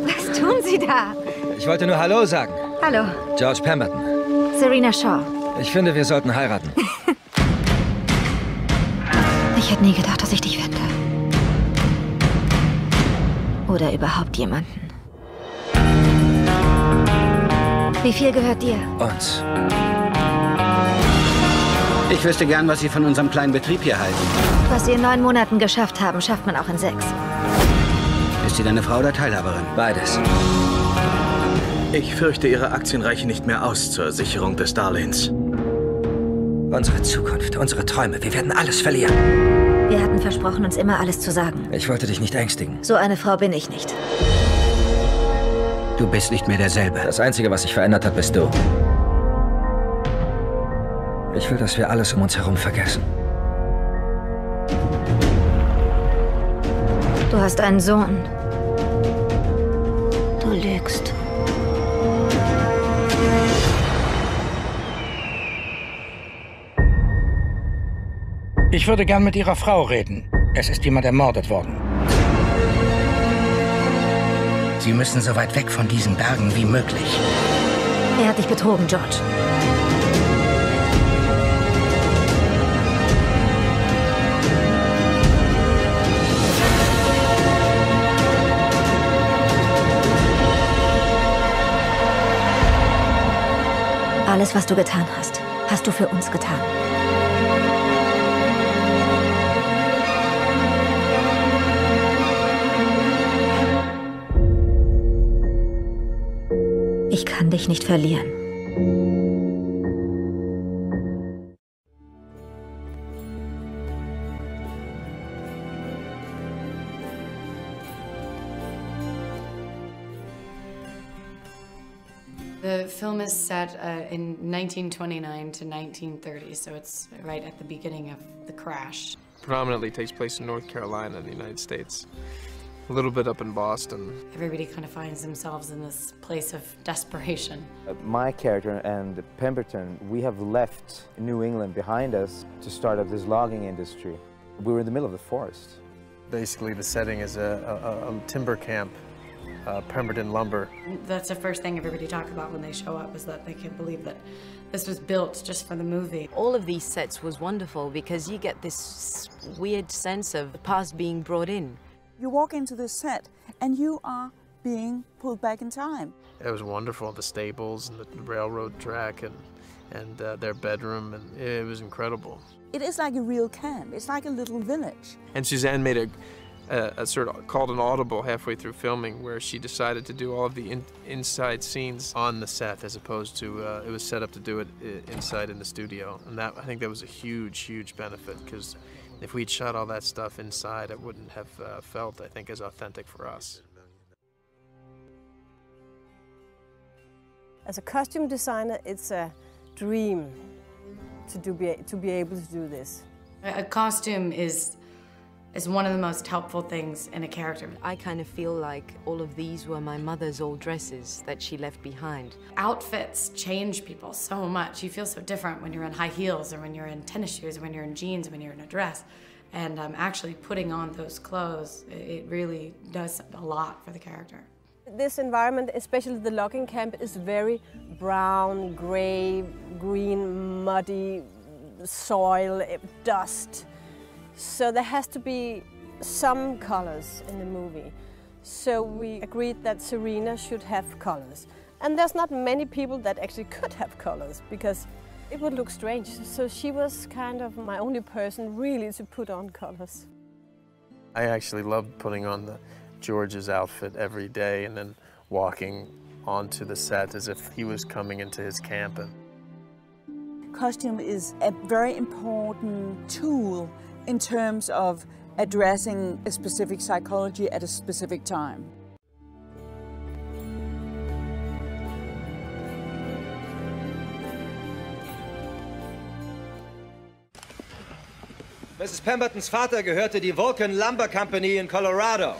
Was tun Sie da? Ich wollte nur Hallo sagen. Hallo. George Pemberton. Serena Shaw. Ich finde, wir sollten heiraten. Ich hätte nie gedacht, dass ich dich finde. Oder überhaupt jemanden. Wie viel gehört dir? Uns. Ich wüsste gern, was Sie von unserem kleinen Betrieb hier halten. Was Sie in 9 Monaten geschafft haben, schafft man auch in 6. Ist sie deine Frau oder Teilhaberin? Beides. Ich fürchte, Ihre Aktien reichen nicht mehr aus zur Sicherung des Darlehens. Unsere Zukunft, unsere Träume, wir werden alles verlieren. Wir hatten versprochen, uns immer alles zu sagen. Ich wollte dich nicht ängstigen. So eine Frau bin ich nicht. Du bist nicht mehr derselbe. Das Einzige, was sich verändert hat, bist du. Ich will, dass wir alles um uns herum vergessen. Du hast einen Sohn. Du lügst. Ich würde gern mit Ihrer Frau reden. Es ist jemand ermordet worden. Sie müssen so weit weg von diesen Bergen wie möglich. Er hat dich betrogen, George. Alles, was du getan hast, hast du für uns getan. Ich kann dich nicht verlieren. The film is set in 1929 to 1930, so it's right at the beginning of the crash. Predominantly takes place in North Carolina in the United States. A little bit up in Boston. Everybody kind of finds themselves in this place of desperation. My character and Pemberton, we have left New England behind us to start up this logging industry. We were in the middle of the forest. Basically, the setting is a timber camp, Pemberton lumber. That's the first thing everybody talks about when they show up, is that they can't believe that this was built just for the movie. All of these sets was wonderful because you get this weird sense of the past being brought in. You walk into this set and you are being pulled back in time. It was wonderful, the stables and the railroad track and their bedroom, and it was incredible. It is like a real camp. It's like a little village. And Suzanne made a sort of called an audible halfway through filming where she decided to do all of the inside scenes on the set as opposed to it was set up to do it inside in the studio. And that, I think that was a huge, huge benefit, because if we'd shot all that stuff inside, it wouldn't have felt, I think, as authentic for us. As a costume designer, it's a dream to be able to do this. A costume is one of the most helpful things in a character. I kind of feel like all of these were my mother's old dresses that she left behind. Outfits change people so much. You feel so different when you're in high heels, or when you're in tennis shoes, or when you're in jeans, or when you're in a dress. And actually putting on those clothes, it really does a lot for the character. This environment, especially the logging camp, is very brown, gray, green, muddy, soil, dust. So there has to be some colors in the movie. So we agreed that Serena should have colors. And there's not many people that actually could have colors, because it would look strange. So she was kind of my only person really to put on colors. I actually loved putting on George's outfit every day and then walking onto the set as if he was coming into his camp. Costume is a very important tool in terms of addressing a specific psychology at a specific time. Mrs. Pembertons Vater gehörte die Vulcan Lumber Company in Colorado.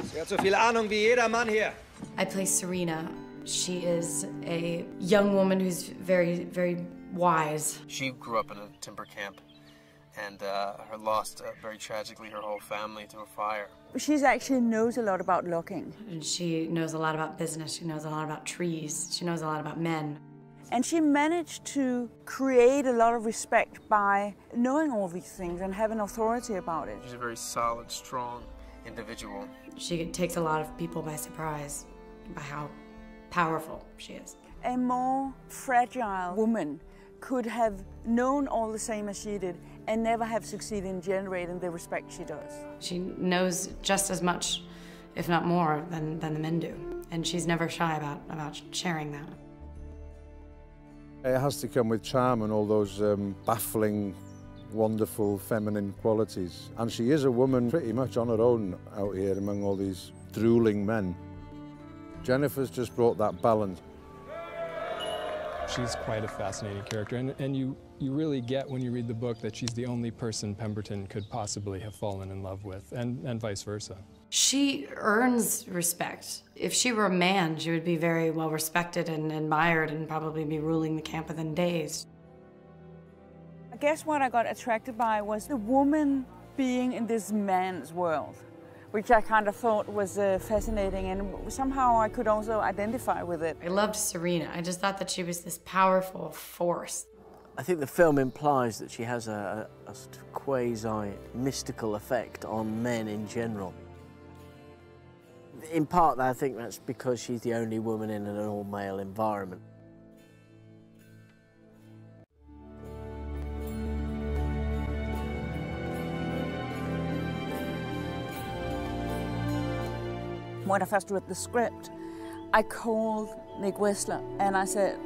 Sie hat so viel Ahnung wie jeder Mann hier. I play Serena. She is a young woman who's very, very wise. She grew up in a timber camp, and lost very tragically her whole family to a fire. She actually knows a lot about looking. And she knows a lot about business, she knows a lot about trees, she knows a lot about men. And she managed to create a lot of respect by knowing all these things and having authority about it. She's a very solid, strong individual. She takes a lot of people by surprise by how powerful she is. A more fragile woman could have known all the same as she did and never have succeeded in generating the respect she does. She knows just as much, if not more, than the men do. And she's never shy about sharing that. It has to come with charm and all those baffling, wonderful feminine qualities. And she is a woman pretty much on her own out here among all these drooling men. Jennifer's just brought that balance. She's quite a fascinating character, and you really get when you read the book that she's the only person Pemberton could possibly have fallen in love with, and vice versa. She earns respect. If she were a man, she would be very well respected and admired and probably be ruling the camp within days. I guess what I got attracted by was the woman being in this man's world, which I kind of thought was fascinating, and somehow I could also identify with it. I loved Serena. I just thought that she was this powerful force. I think the film implies that she has a sort of quasi-mystical effect on men in general. In part, I think that's because she's the only woman in an all-male environment. When I first read the script, I called Nick Wessler and I said,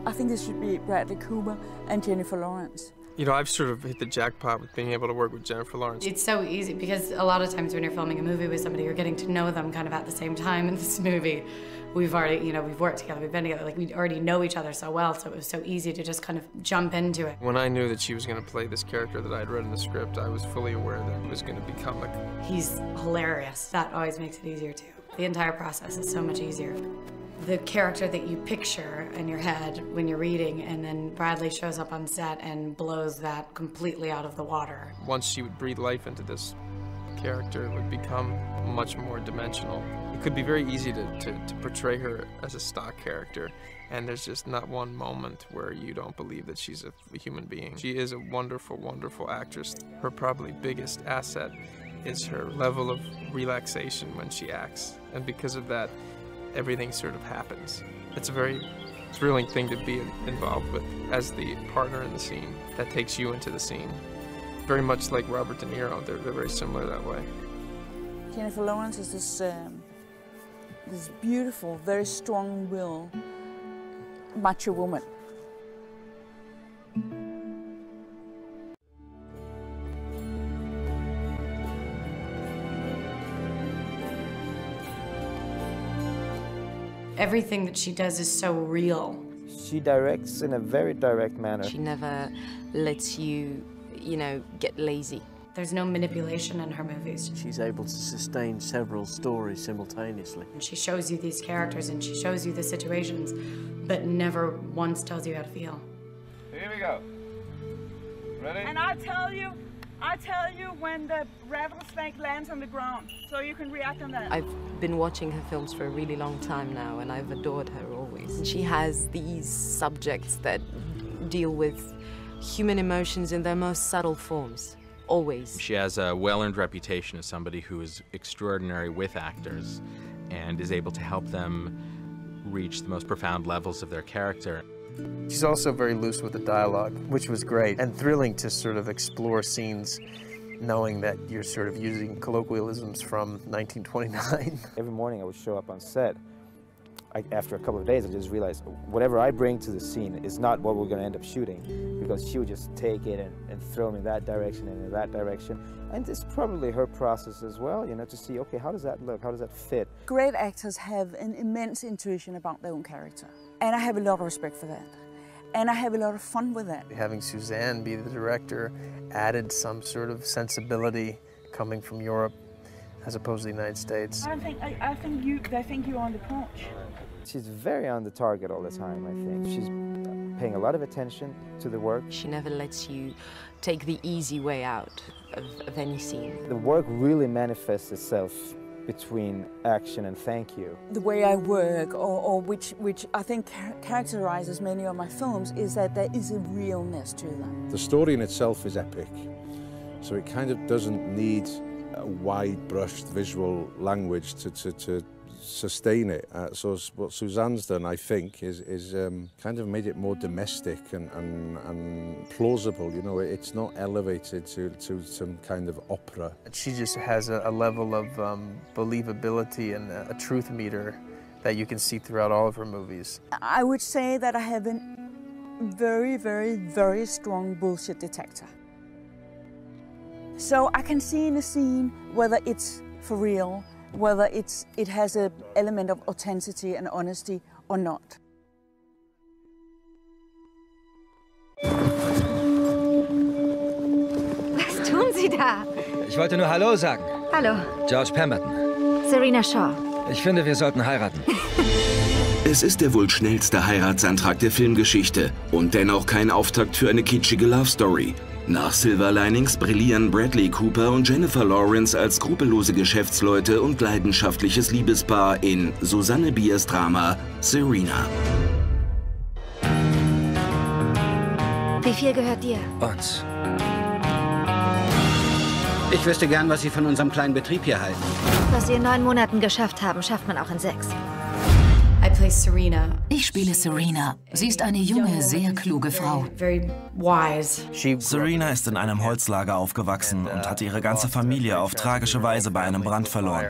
I think this should be Bradley Cooper and Jennifer Lawrence. You know, I've sort of hit the jackpot with being able to work with Jennifer Lawrence. It's so easy because a lot of times when you're filming a movie with somebody, you're getting to know them kind of at the same time. In this movie, we've already, we've worked together, we've been together, like we already know each other so well, so it was so easy to just kind of jump into it. When I knew that she was going to play this character that I had read in the script, I was fully aware that it was going to become like... He's hilarious. That always makes it easier too. The entire process is so much easier. The character that you picture in your head when you're reading, and then Bradley shows up on set and blows that completely out of the water. Once she would breathe life into this character, it would become much more dimensional. It could be very easy to portray her as a stock character, and there's just not one moment where you don't believe that she's a human being. She is a wonderful, wonderful actress. Her probably biggest asset is her level of relaxation when she acts, and because of that, everything sort of happens. It's a very thrilling thing to be involved with as the partner in the scene that takes you into the scene. Very much like Robert De Niro, they're very similar that way. Jennifer Lawrence is this beautiful, very strong-willed, macho woman. Everything that she does is so real. She directs in a very direct manner. She never lets you, get lazy. There's no manipulation in her movies. She's able to sustain several stories simultaneously. And she shows you these characters and she shows you the situations, but never once tells you how to feel. Here we go. Ready? And I tell you when the rattlesnake lands on the ground, so you can react on that. I've been watching her films for a really long time now, and I've adored her always. She has these subjects that deal with human emotions in their most subtle forms, always. She has a well-earned reputation as somebody who is extraordinary with actors and is able to help them reach the most profound levels of their character. She's also very loose with the dialogue, which was great and thrilling to sort of explore scenes knowing that you're sort of using colloquialisms from 1929. Every morning I would show up on set. After a couple of days, I just realized whatever I bring to the scene is not what we're going to end up shooting, because she would just take it and throw me in that direction and in that direction. And it's probably her process as well, to see, okay, how does that look? How does that fit? Great actors have an immense intuition about their own character. And I have a lot of respect for that. And I have a lot of fun with that. Having Suzanne be the director added some sort of sensibility coming from Europe as opposed to the United States. I think you're on the punch. She's very on the target all the time, I think. She's paying a lot of attention to the work. She never lets you take the easy way out of any scene. The work really manifests itself between action and thank you. The way I work, or which I think characterizes many of my films, is that there is a realness to them. The story in itself is epic, so it kind of doesn't need a wide-brushed visual language to sustain it. So what Suzanne's done, I think, is kind of made it more domestic and plausible. You know, it's not elevated to some kind of opera. She just has a level of believability and a truth meter that you can see throughout all of her movies. I would say that I have a very, very, very strong bullshit detector. So I can see in a scene whether it's for real, whether it has an element of authenticity and honesty or not. Was tun Sie da? Ich wollte nur Hallo sagen. Hallo. George Pemberton. Serena Shaw. Ich finde, wir sollten heiraten. Es ist der wohl schnellste Heiratsantrag der Filmgeschichte und dennoch kein Auftakt für eine kitschige Love Story. Nach Silver Linings brillieren Bradley Cooper und Jennifer Lawrence als skrupellose Geschäftsleute und leidenschaftliches Liebespaar in Susanne Biers Drama Serena. Wie viel gehört dir? Uns. Ich wüsste gern, was Sie von unserem kleinen Betrieb hier halten. Was Sie in 9 Monaten geschafft haben, schafft man auch in 6. Ich spiele Serena. Sie ist eine junge, sehr kluge Frau. Serena ist in einem Holzlager aufgewachsen und hatte ihre ganze Familie auf tragische Weise bei einem Brand verloren.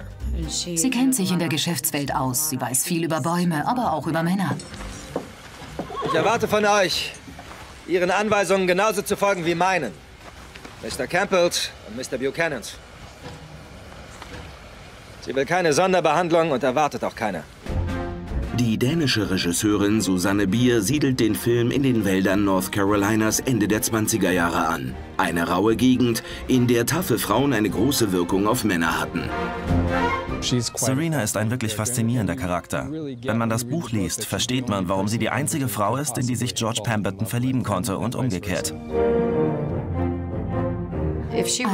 Sie kennt sich in der Geschäftswelt aus. Sie weiß viel über Bäume, aber auch über Männer. Ich erwarte von euch, Ihren Anweisungen genauso zu folgen wie meinen. Mr. Campbells und Mr. Buchanans. Sie will keine Sonderbehandlung und erwartet auch keine. Die dänische Regisseurin Susanne Bier siedelt den Film in den Wäldern North Carolinas Ende der 20er Jahre an. Eine raue Gegend, in der taffe Frauen eine große Wirkung auf Männer hatten. Serena ist ein wirklich faszinierender Charakter. Wenn man das Buch liest, versteht man, warum sie die einzige Frau ist, in die sich George Pemberton verlieben konnte und umgekehrt.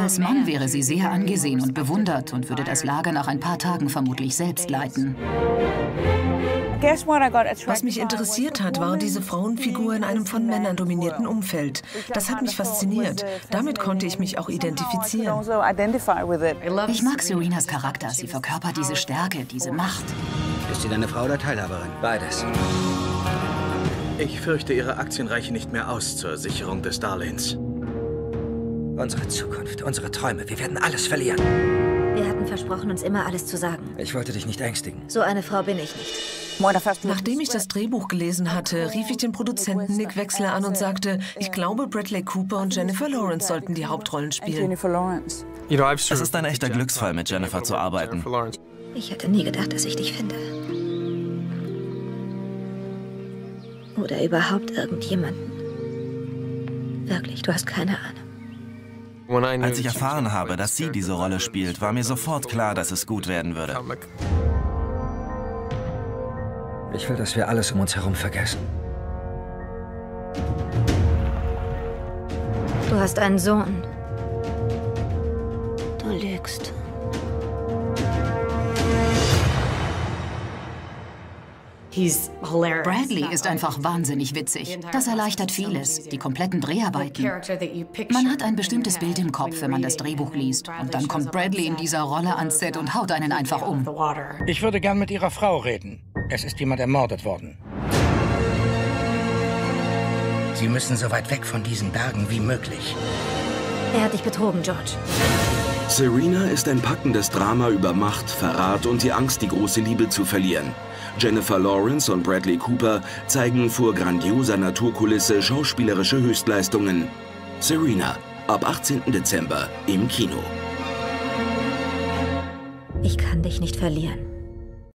Als Mann wäre sie sehr angesehen und bewundert und würde das Lager nach ein paar Tagen vermutlich selbst leiten. Was mich interessiert hat, war diese Frauenfigur in einem von Männern dominierten Umfeld. Das hat mich fasziniert. Damit konnte ich mich auch identifizieren. Ich mag Serenas Charakter. Sie verkörpert diese Stärke, diese Macht. Ist sie deine Frau oder Teilhaberin? Beides. Ich fürchte, Ihre Aktien reichen nicht mehr aus zur Sicherung des Darlehens. Unsere Zukunft, unsere Träume, wir werden alles verlieren. Wir hatten versprochen, uns immer alles zu sagen. Ich wollte dich nicht ängstigen. So eine Frau bin ich nicht. Nachdem ich das Drehbuch gelesen hatte, rief ich den Produzenten Nick Wechsler an und sagte, ich glaube, Bradley Cooper und Jennifer Lawrence sollten die Hauptrollen spielen. Es ist ein echter Glücksfall, mit Jennifer zu arbeiten. Ich hätte nie gedacht, dass ich dich finde. Oder überhaupt irgendjemanden. Wirklich, du hast keine Ahnung. Als ich erfahren habe, dass sie diese Rolle spielt, war mir sofort klar, dass es gut werden würde. Ich will, dass wir alles um uns herum vergessen. Du hast einen Sohn. Du lügst. Bradley ist einfach wahnsinnig witzig. Das erleichtert vieles, die kompletten Dreharbeiten. Man hat ein bestimmtes Bild im Kopf, wenn man das Drehbuch liest. Und dann kommt Bradley in dieser Rolle ans Set und haut einen einfach um. Ich würde gern mit Ihrer Frau reden. Es ist jemand ermordet worden. Sie müssen so weit weg von diesen Bergen wie möglich. Er hat dich betrogen, George. Serena ist ein packendes Drama über Macht, Verrat und die Angst, die große Liebe zu verlieren. Jennifer Lawrence und Bradley Cooper zeigen vor grandioser Naturkulisse schauspielerische Höchstleistungen. Serena, ab 18. Dezember im Kino. Ich kann dich nicht verlieren.